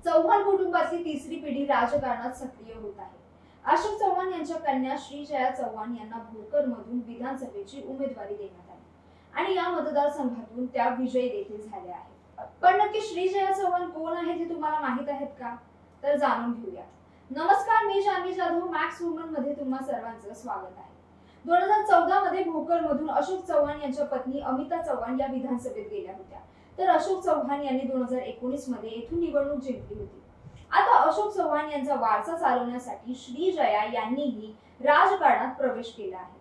चव्हाण कुटुंबाची तिसरी पिढी राजकारणात सक्रिय होत आहे. अशोक चव्हाण यांच्या कन्या श्रीजया चव्हाण यांना भोकरमधून विधानसभेची उमेदवारी देण्यात आली आणि या मतदारसंघातून त्या विजयी देखील झाल्या आहेत. पण नक्की श्रीजया चव्हाण कोण आहेत हे तुम्हाला माहित आहेत का? तर जाणून घेऊया. नमस्कार, मी जान्हवी जाधव. मॅक्स वुमन मध्ये तुम्हा सर्वांचं स्वागत आहे. 2014 मध्ये भोकरमधून अशोक चव्हाण यांच्या पत्नी अमिता चव्हाण या विधानसभेत गेल्या होत्या. तर अशोक चव्हाण यांनी 2019 मध्ये येथून निवडणूक जिंकली होती. आता अशोक चव्हाण यांचा वारसा चालवण्यासाठी श्रीजया यांनीही राजकारणात प्रवेश केला आहे.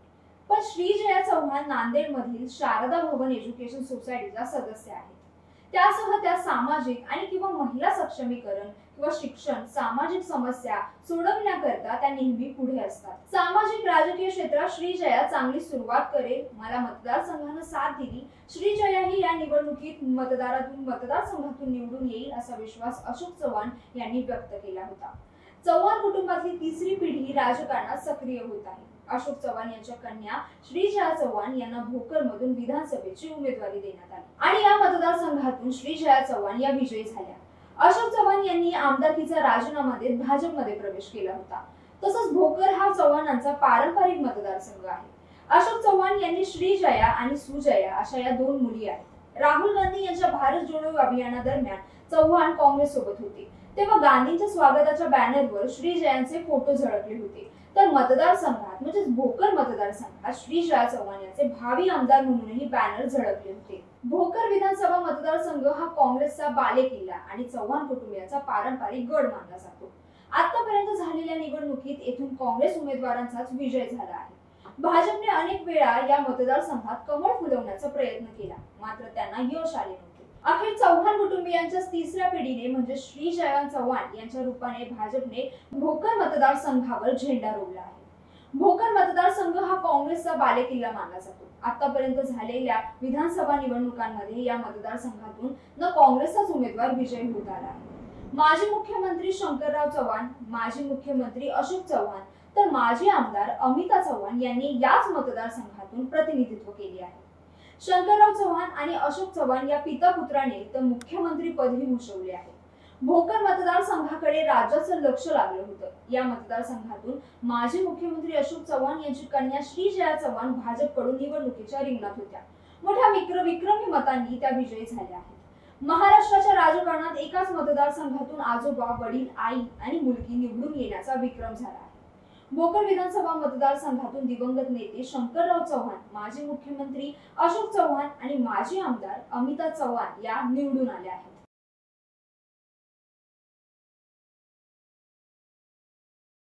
पण श्रीजया चव्हाण नांदेडमधील शारदा भवन एज्युकेशन सोसायटीच्या सदस्य आहेत. त्यासह त्या सामाजिक आणि किंवा महिला सक्षमीकरण किंवा शिक्षण, सामाजिक समस्या सोडवण्याकरता त्या नेहमी पुढे असतात. सामाजिक राजकीय क्षेत्रात श्रीजया चांगली सुरुवात करेल. मला मतदारसंघाने साथ दिली. श्रीजया ही या निवडणुकीत मतदारसंघातून निवडून येईल असा विश्वास अशोक चव्हाण यांनी व्यक्त केला होता. चव्हाण कुटुंबातली तिसरी पिढी राजकारणात सक्रिय होत आहे. अशोक चव्हाण यांच्या कन्या श्रीजया चव्हाण यांना भोकरमधून विधानसभेची उमेदवारी देण्यात आली आणि या मतदारसंघातून श्रीजया चव्हाण या विजयी झाल्या. अशोक चव्हाण यांनी आमदारकीचा राजीनामा देत भाजपमध्ये प्रवेश केला होता. तसंच भोकर हा चव्हाणांचा पारंपरिक मतदारसंघ आहे. अशोक चव्हाण यांनी श्रीजया आणि सुजया अशा या दोन मुली आहेत. राहुल गांधी यांच्या भारत जोडो अभियानादरम्यान चव्हाण काँग्रेस सोबत होते. तेव्हा गांधींच्या स्वागताच्या बॅनरवर श्रीजयांचे फोटो झळकले होते. तर मतदारसंघात म्हणजे भोकर मतदारसंघात श्रीजया चव्हाण यांचे भावी आमदार म्हणूनही बॅनर झळकले होते. भोकर विधानसभा मतदारसंघ हा काँग्रेसचा बालेकिल्ला आणि चव्हाण कुटुंबियांचा पारंपरिक गड मानला जातो. आतापर्यंत झालेल्या निवडणुकीत येथून काँग्रेस उमेदवारांचाच विजय झाला आहे. भाजपने अनेक वेळा या मतदारसंघात कमळ फुलवण्याचा प्रयत्न केला, मात्र त्यांना यश आले नव्हते. अखेर चव्हाण कुटुंबियांच्या तिसऱ्या पिढीने म्हणजे श्रीजया चव्हाण यांच्या रूपाने भाजपने भोकर मतदारसंघावर झेंडा रोवला आहे. भोकर मतदारसंघ हा काँग्रेसचा बालेकिल्ला मानला जातो. आतापर्यंत झालेल्या विधानसभा निवडणुकांमध्ये या मतदारसंघातून न काँग्रेसचाच उमेदवार विजयी होत आला आहे. माजी मुख्यमंत्री शंकरराव चव्हाण, माजी मुख्यमंत्री अशोक चव्हाण तर माजी आमदार अमिता चव्हाण यांनी याच मतदारसंघातून प्रतिनिधित्व केले आहे. शंकरराव चव्हाण आणि अशोक चव्हाण या पिता पुत्राने तर मुख्यमंत्री पदही भूषवले आहे. भोकर मतदारसंघाकडे राज्याचं लक्ष लागलं होतं. या मतदारसंघातून माजी मुख्यमंत्री अशोक चव्हाण यांची कन्या श्रीजया चव्हाण भाजपकडून निवडणुकीच्या रिंगणात होत्या. मोठ्या विक्रमी मतांनी त्या विजयी झाल्या आहेत. महाराष्ट्राच्या राजकारणात एकाच मतदारसंघातून आजोबा, वडील, आई आणि मुलगी निवडून येण्याचा विक्रम झाला आहे. भोकर विधानसभा मतदारसंघातून दिवंगत नेते शंकरराव चव्हाण, माजी मुख्यमंत्री अशोक चव्हाण आणि माजी आमदार अमिता चव्हाण या निवडून आल्या आहेत.